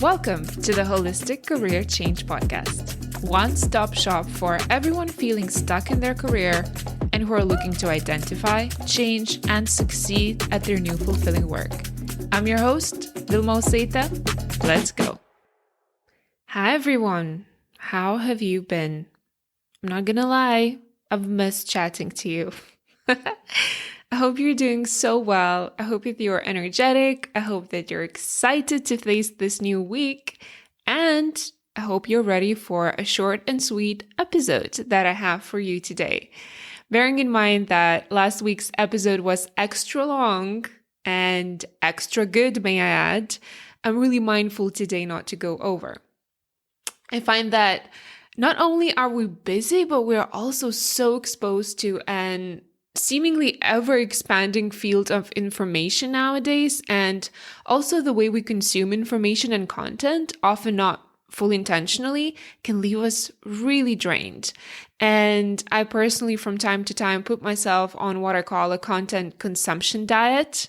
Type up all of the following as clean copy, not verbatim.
Welcome to the Holistic Career Change Podcast, one-stop shop for everyone feeling stuck in their career and who are looking to identify, change, and succeed at their new fulfilling work. I'm your host, Vilma. Let's go. Hi everyone, how have you been? I'm not gonna lie, I've missed chatting to you. I hope you're doing so well. I hope that you're energetic. I hope that you're excited to face this new week. And I hope you're ready for a short and sweet episode that I have for you today. Bearing in mind that last week's episode was extra long and extra good, may I add, I'm really mindful today not to go over. I find that not only are we busy, but we're also so exposed to an seemingly ever-expanding field of information nowadays, and also the way we consume information and content, often not fully intentionally, can leave us really drained. And I personally, from time to time, put myself on what I call a content consumption diet.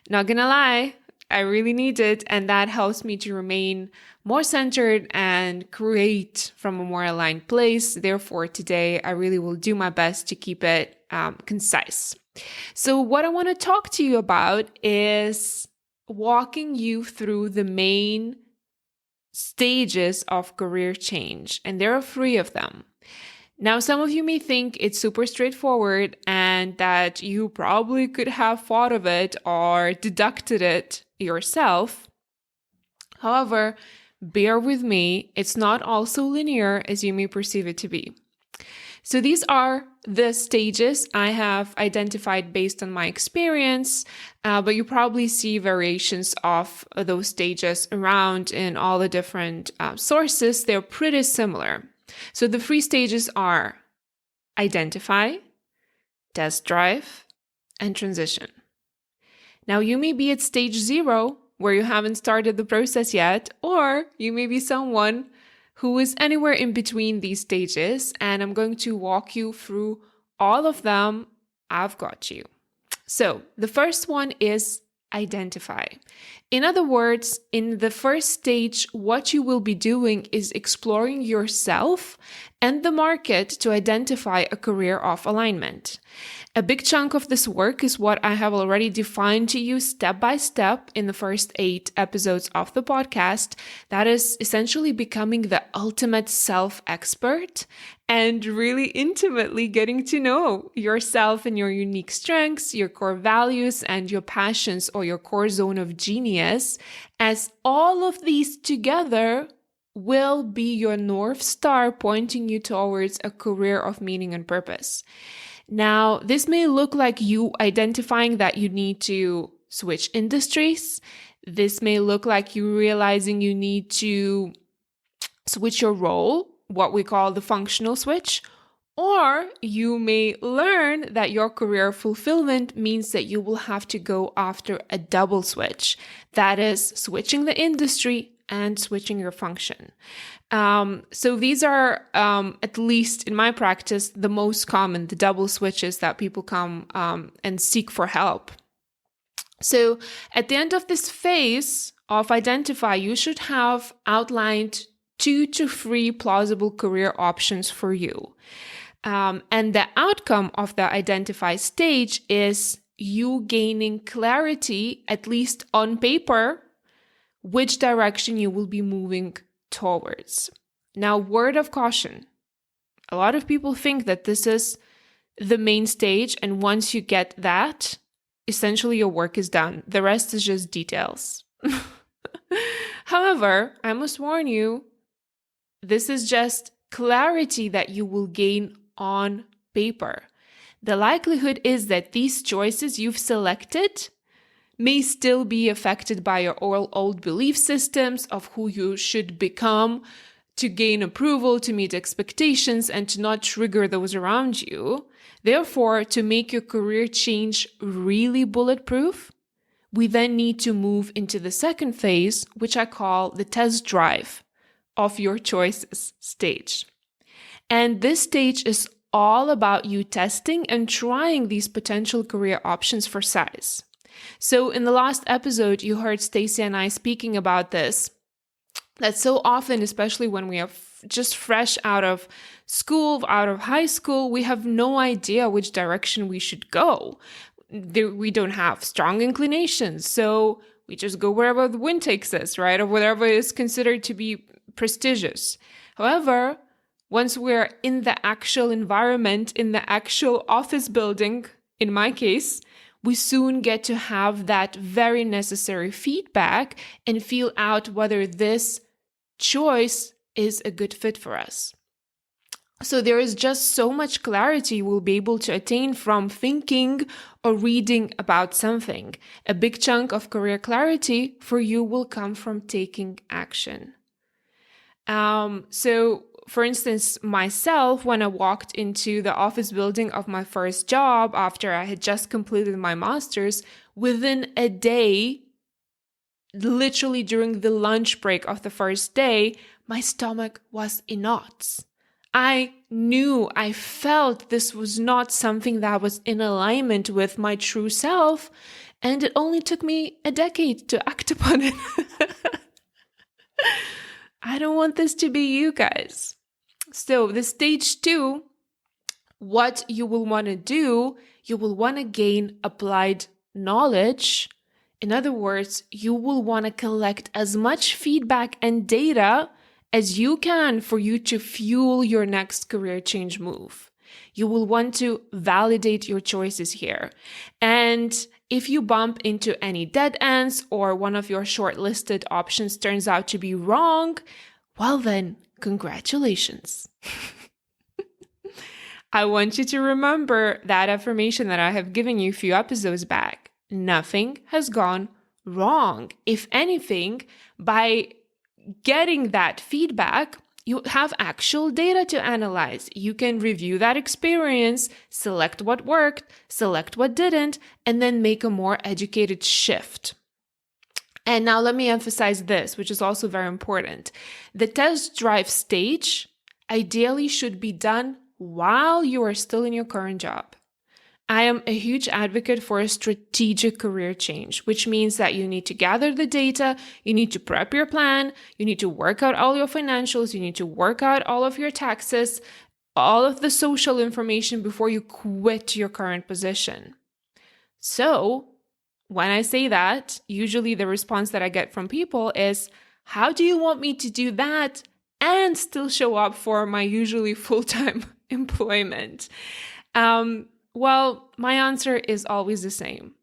Not gonna lie, I really need it, and that helps me to remain more centered and create from a more aligned place. Therefore, today, I really will do my best to keep it concise. So what I want to talk to you about is walking you through the main stages of career change, and there are 3 of them. Now, some of you may think it's super straightforward and that you probably could have thought of it or deducted it yourself. However, bear with me, it's not all so linear as you may perceive it to be. So these are the stages I have identified based on my experience, but you probably see variations of those stages around in all the different sources. They're pretty similar. So the 3 stages are identify, test drive, and transition. Now you may be at stage 0, where you haven't started the process yet, or you may be someone who is anywhere in between these stages, and I'm going to walk you through all of them. I've got you. So the first one is identify. In other words, in the first stage, what you will be doing is exploring yourself and the market to identify a career of alignment. A big chunk of this work is what I have already defined to you step by step in the first 8 episodes of the podcast. That is essentially becoming the ultimate self-expert and really intimately getting to know yourself and your unique strengths, your core values, and your passions or your core zone of genius, as all of these together will be your North Star pointing you towards a career of meaning and purpose. Now, this may look like you identifying that you need to switch industries. This may look like you realizing you need to switch your role, what we call the functional switch. Or you may learn that your career fulfillment means that you will have to go after a double switch. That is switching the industry and switching your function. So these are, at least in my practice, the most common, the double switches that people come and seek for help. So at the end of this phase of identify, you should have outlined 2 to 3 plausible career options for you. And the outcome of the identify stage is you gaining clarity, at least on paper, which direction you will be moving towards. Now, word of caution. A lot of people think that this is the main stage, and once you get that, essentially your work is done. The rest is just details. However, I must warn you, this is just clarity that you will gain on paper. The likelihood is that these choices you've selected may still be affected by your old belief systems of who you should become to gain approval, to meet expectations, and to not trigger those around you. Therefore, to make your career change really bulletproof, we then need to move into the second phase, which I call the test drive of your choices stage. And this stage is all about you testing and trying these potential career options for size. So in the last episode, you heard Stacy and I speaking about this. that so often, especially when we are just fresh out of school, out of high school, we have no idea which direction we should go. We don't have strong inclinations, so we just go wherever the wind takes us, right? Or whatever is considered to be prestigious. However, once we're in the actual environment, in the actual office building, in my case, we soon get to have that very necessary feedback and feel out whether this choice is a good fit for us. So there is just so much clarity we'll be able to attain from thinking or reading about something. A big chunk of career clarity for you will come from taking action. So for instance, myself, when I walked into the office building of my first job after I had just completed my master's, within a day, literally during the lunch break of the first day, my stomach was in knots. I felt this was not something that was in alignment with my true self, and it only took me a decade to act upon it. I don't want this to be you guys. So the stage 2, what you will want to do, you will want to gain applied knowledge. In other words, you will want to collect as much feedback and data as you can for you to fuel your next career change move. You will want to validate your choices here. And if you bump into any dead ends or one of your shortlisted options turns out to be wrong, well then, congratulations. I want you to remember that affirmation that I have given you a few episodes back. Nothing has gone wrong. If anything, by getting that feedback, you have actual data to analyze. You can review that experience, select what worked, select what didn't, and then make a more educated shift. And now let me emphasize this, which is also very important. The test drive stage ideally should be done while you are still in your current job. I am a huge advocate for a strategic career change, which means that you need to gather the data, you need to prep your plan, you need to work out all your financials, you need to work out all of your taxes, all of the social information before you quit your current position. So, when I say that, usually the response that I get from people is, how do you want me to do that and still show up for my usually full-time employment? Well, my answer is always the same.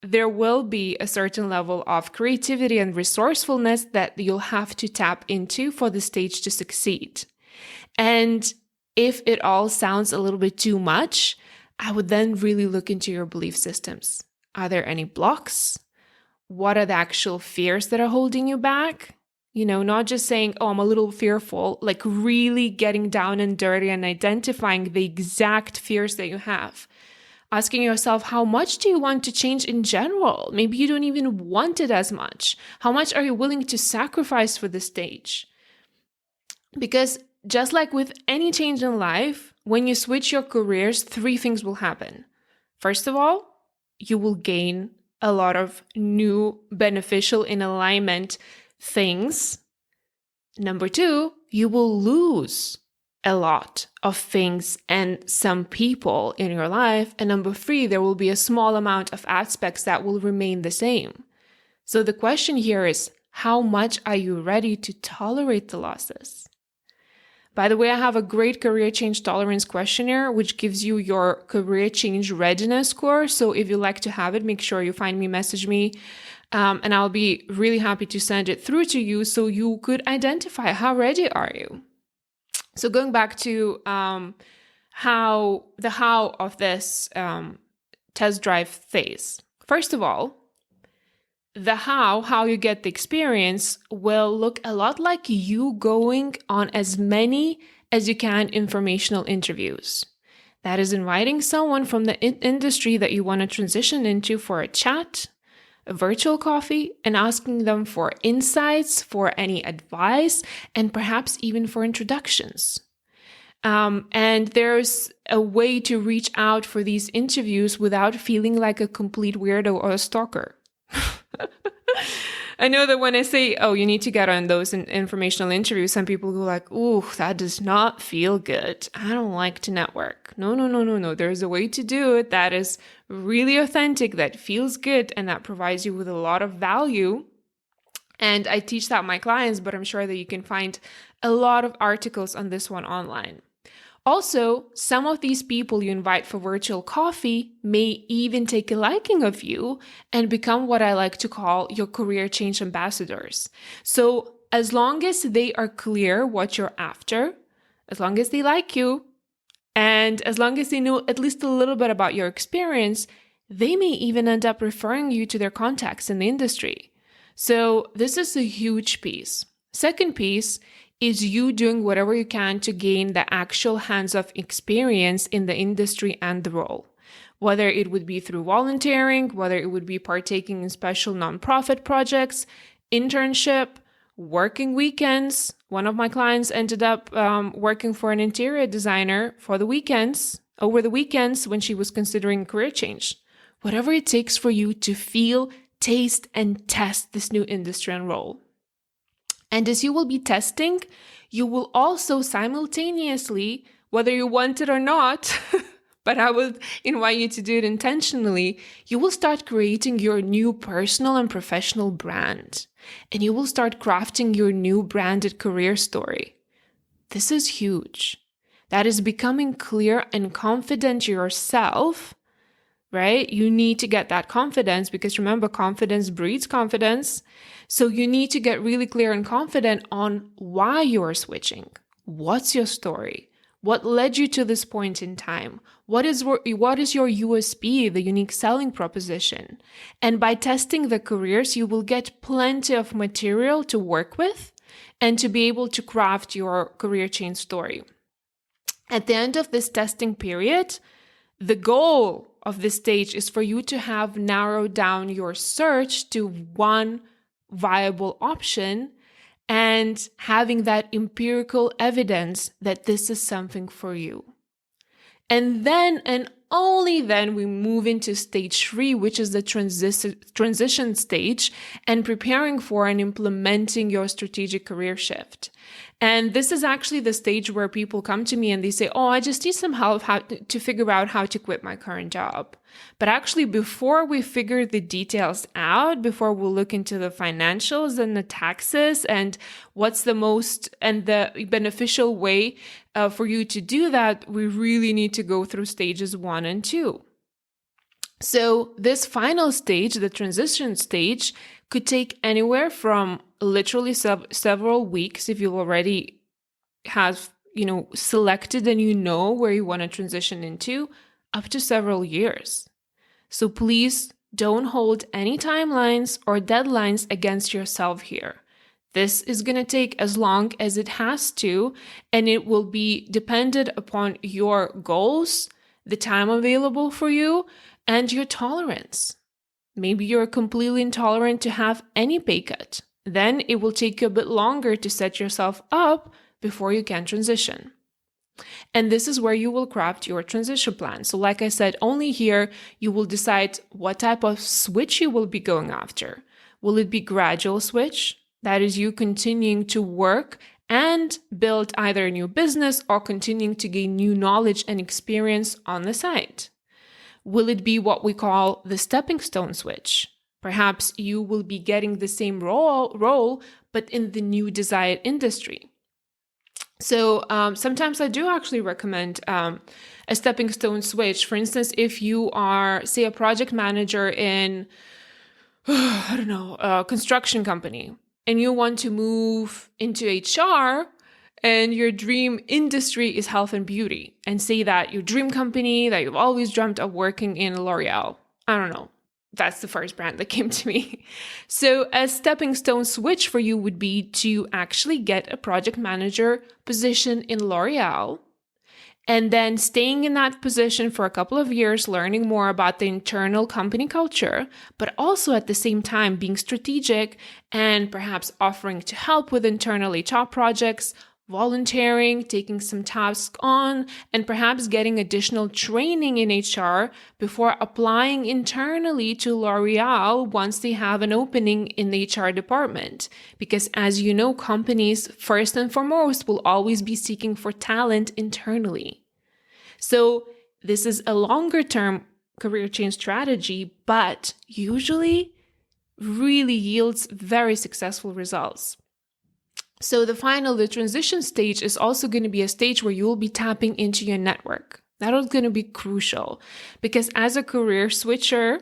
There will be a certain level of creativity and resourcefulness that you'll have to tap into for the stage to succeed. And if it all sounds a little bit too much, I would then really look into your belief systems. Are there any blocks? What are the actual fears that are holding you back? Not just saying, oh, I'm a little fearful, like really getting down and dirty and identifying the exact fears that you have. Asking yourself, how much do you want to change in general? Maybe you don't even want it as much. How much are you willing to sacrifice for the stage? Because just like with any change in life, when you switch your careers, 3 things will happen. First of all, you will gain a lot of new beneficial in alignment things. Number 2, you will lose a lot of things and some people in your life. And number 3, there will be a small amount of aspects that will remain the same. So the question here is, how much are you ready to tolerate the losses? By the way, I have a great career change tolerance questionnaire, which gives you your career change readiness score. So if you like to have it, make sure you find me, message me, and I'll be really happy to send it through to you so you could identify how ready are you. So going back to how of this test drive phase. First of all, the how you get the experience will look a lot like you going on as many as you can informational interviews. That is inviting someone from the industry that you want to transition into for a chat, a virtual coffee, and asking them for insights, for any advice, and perhaps even for introductions. And there's a way to reach out for these interviews without feeling like a complete weirdo or a stalker. I know that when I say, oh, you need to get on those informational interviews, some people go like, ooh, that does not feel good. I don't like to network. No. There's a way to do it that is really authentic, that feels good, and that provides you with a lot of value. And I teach that my clients, but I'm sure that you can find a lot of articles on this one online. Also, some of these people you invite for virtual coffee may even take a liking of you and become what I like to call your career change ambassadors. So as long as they are clear what you're after, as long as they like you, and as long as they know at least a little bit about your experience, they may even end up referring you to their contacts in the industry. So this is a huge piece. Second piece is you doing whatever you can to gain the actual hands-on experience in the industry and the role. Whether it would be through volunteering, whether it would be partaking in special nonprofit projects, internship, working weekends. One of my clients ended up working for an interior designer over the weekends when she was considering career change. Whatever it takes for you to feel, taste, and test this new industry and role. And as you will be testing, you will also simultaneously, whether you want it or not, but I would invite you to do it intentionally, you will start creating your new personal and professional brand. And you will start crafting your new branded career story. This is huge. That is becoming clear and confident yourself, right? You need to get that confidence because remember, confidence breeds confidence. So you need to get really clear and confident on why you're switching. What's your story? What led you to this point in time? What is your USP, the unique selling proposition? And by testing the careers, you will get plenty of material to work with and to be able to craft your career change story. At the end of this testing period, the goal of this stage is for you to have narrowed down your search to one viable option and having that empirical evidence that this is something for you. And then, and only then, we move into stage 3, which is the transition stage, and preparing for and implementing your strategic career shift. And this is actually the stage where people come to me and they say, oh, I just need some help to figure out how to quit my current job. But actually, before we figure the details out, before we look into the financials and the taxes and what's the most and the beneficial way for you to do that, we really need to go through stages 1 and 2. So this final stage, the transition stage, could take anywhere from literally several weeks if you already have, selected and you know where you want to transition into, up to several years. So please don't hold any timelines or deadlines against yourself here. This is going to take as long as it has to, and it will be dependent upon your goals, the time available for you, and your tolerance. Maybe you're completely intolerant to have any pay cut. Then it will take you a bit longer to set yourself up before you can transition. And this is where you will craft your transition plan. So like I said, only here you will decide what type of switch you will be going after. Will it be gradual switch? That is you continuing to work and build either a new business or continuing to gain new knowledge and experience on the side. Will it be what we call the stepping stone switch? Perhaps you will be getting the same role, but in the new desired industry. So sometimes I do actually recommend a stepping stone switch. For instance, if you are, say, a project manager in, a construction company, and you want to move into HR, and your dream industry is health and beauty, and say that your dream company that you've always dreamt of working in, L'Oreal. I don't know. That's the first brand that came to me. So a stepping stone switch for you would be to actually get a project manager position in L'Oreal, and then staying in that position for a couple of years, learning more about the internal company culture, but also at the same time being strategic and perhaps offering to help with internal HR projects, volunteering, taking some tasks on, and perhaps getting additional training in HR before applying internally to L'Oreal once they have an opening in the HR department. Because as you know, companies first and foremost will always be seeking for talent internally. So this is a longer term career change strategy, but usually really yields very successful results. So the transition stage is also going to be a stage where you will be tapping into your network. That is going to be crucial because as a career switcher,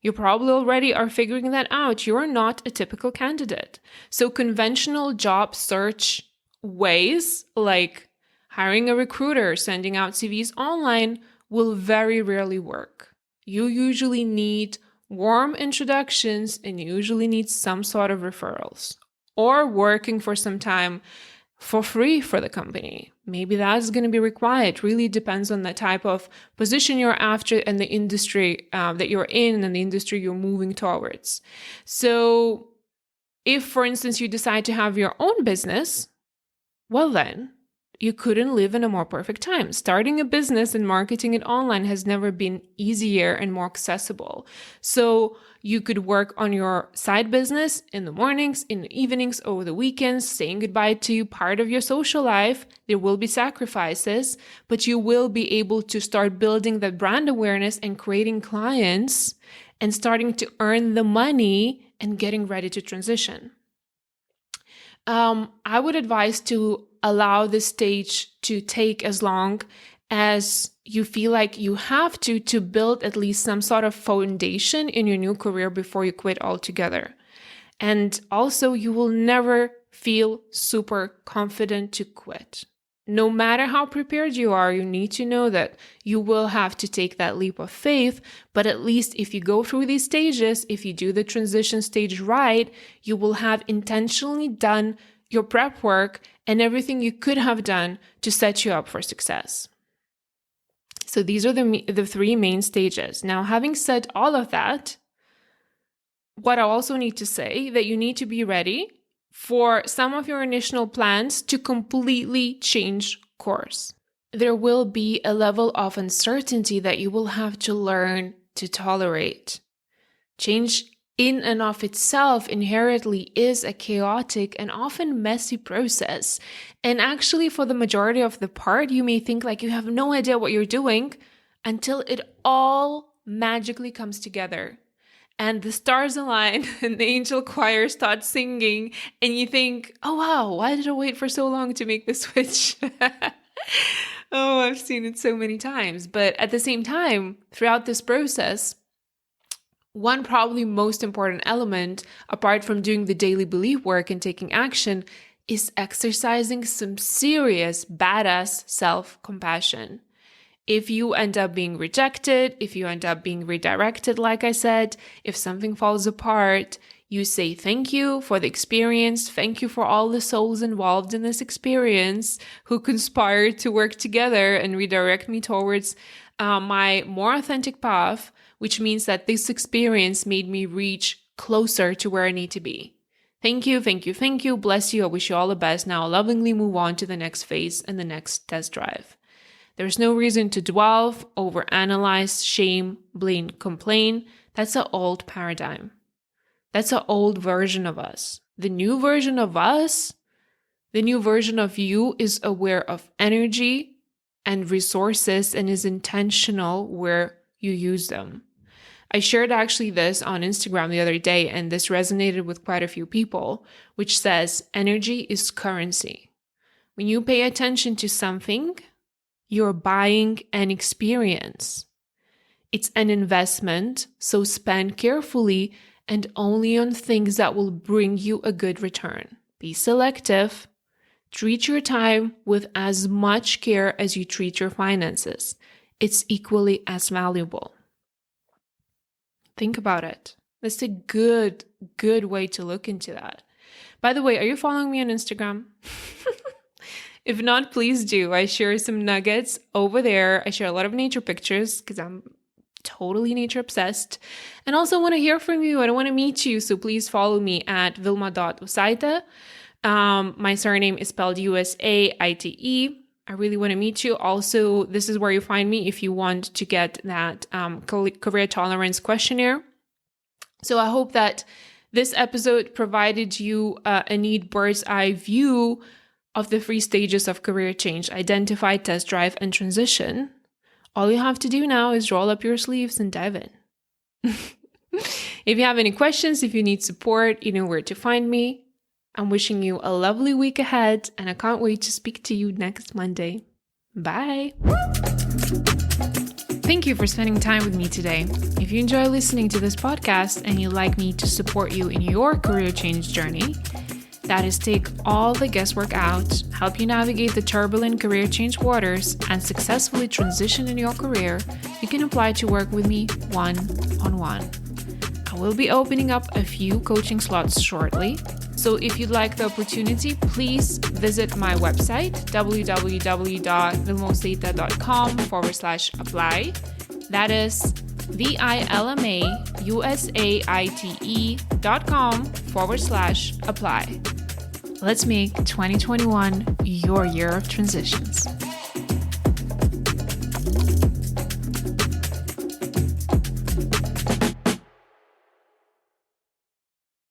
you probably already are figuring that out. You're not a typical candidate. So conventional job search ways like hiring a recruiter, sending out CVs online will very rarely work. You usually need warm introductions and you usually need some sort of referrals. Or working for some time for free for the company. Maybe that's going to be required. It really depends on the type of position you're after and the industry that you're in and the industry you're moving towards. So if, for instance, you decide to have your own business, well then, you couldn't live in a more perfect time. Starting a business and marketing it online has never been easier and more accessible. So you could work on your side business in the mornings, in the evenings, over the weekends, saying goodbye to part of your social life. There will be sacrifices, but you will be able to start building that brand awareness and creating clients and starting to earn the money and getting ready to transition. I would advise to allow this stage to take as long as you feel like you have to build at least some sort of foundation in your new career before you quit altogether. And also, you will never feel super confident to quit. No matter how prepared you are, you need to know that you will have to take that leap of faith. But at least if you go through these stages, if you do the transition stage right, you will have intentionally done your prep work and everything you could have done to set you up for success. So these are the three main stages. Now, having said all of that, what I also need to say that you need to be ready for some of your initial plans to completely change course. There will be a level of uncertainty that you will have to learn to tolerate. Change in and of itself inherently is a chaotic and often messy process. And actually, for the majority of the part, you may think like you have no idea what you're doing until it all magically comes together. And the stars align and the angel choir starts singing and you think, oh wow, why did I wait for so long to make the switch? Oh, I've seen it so many times. But at the same time, throughout this process, one probably most important element, apart from doing the daily belief work and taking action, is exercising some serious badass self-compassion. If you end up being rejected, if you end up being redirected, like I said, if something falls apart, you say thank you for the experience. Thank you for all the souls involved in this experience who conspired to work together and redirect me towards my more authentic path, which means that this experience made me reach closer to where I need to be. Thank you, thank you, thank you. Bless you. I wish you all the best. Now I'll lovingly move on to the next phase and the next test drive. There's no reason to dwell, overanalyze, shame, blame, complain. That's an old paradigm. That's an old version of us. The new version of us, the new version of you is aware of energy and resources and is intentional where you use them. I shared actually this on Instagram the other day, and this resonated with quite a few people, which says energy is currency. When you pay attention to something, you're buying an experience. It's an investment, so spend carefully and only on things that will bring you a good return. Be selective. Treat your time with as much care as you treat your finances. It's equally as valuable. Think about it. That's a good way to look into that. By the way, are you following me on Instagram? If not, please do. I share some nuggets over there. I share a lot of nature pictures because I'm totally nature obsessed. And also want to hear from you. I want to meet you. So please follow me at vilma.usaita. My surname is spelled USAITE. I really want to meet you. Also, this is where you find me if you want to get that career tolerance questionnaire. So I hope that this episode provided you a neat bird's eye view of the 3 stages of career change: identify, test drive, and transition. All you have to do now is roll up your sleeves and dive in. If you have any questions, if you need support, you know where to find me. I'm wishing you a lovely week ahead, and I can't wait to speak to you next Monday. Bye. Thank you for spending time with me today. If you enjoy listening to this podcast and you'd like me to support you in your career change journey, that is, take all the guesswork out, help you navigate the turbulent career change waters, and successfully transition in your career, you can apply to work with me one-on-one. I will be opening up a few coaching slots shortly. So if you'd like the opportunity, please visit my website, www.vilmausaite.com/apply. That is vilmausaite.com/apply. Let's make 2021 your year of transitions.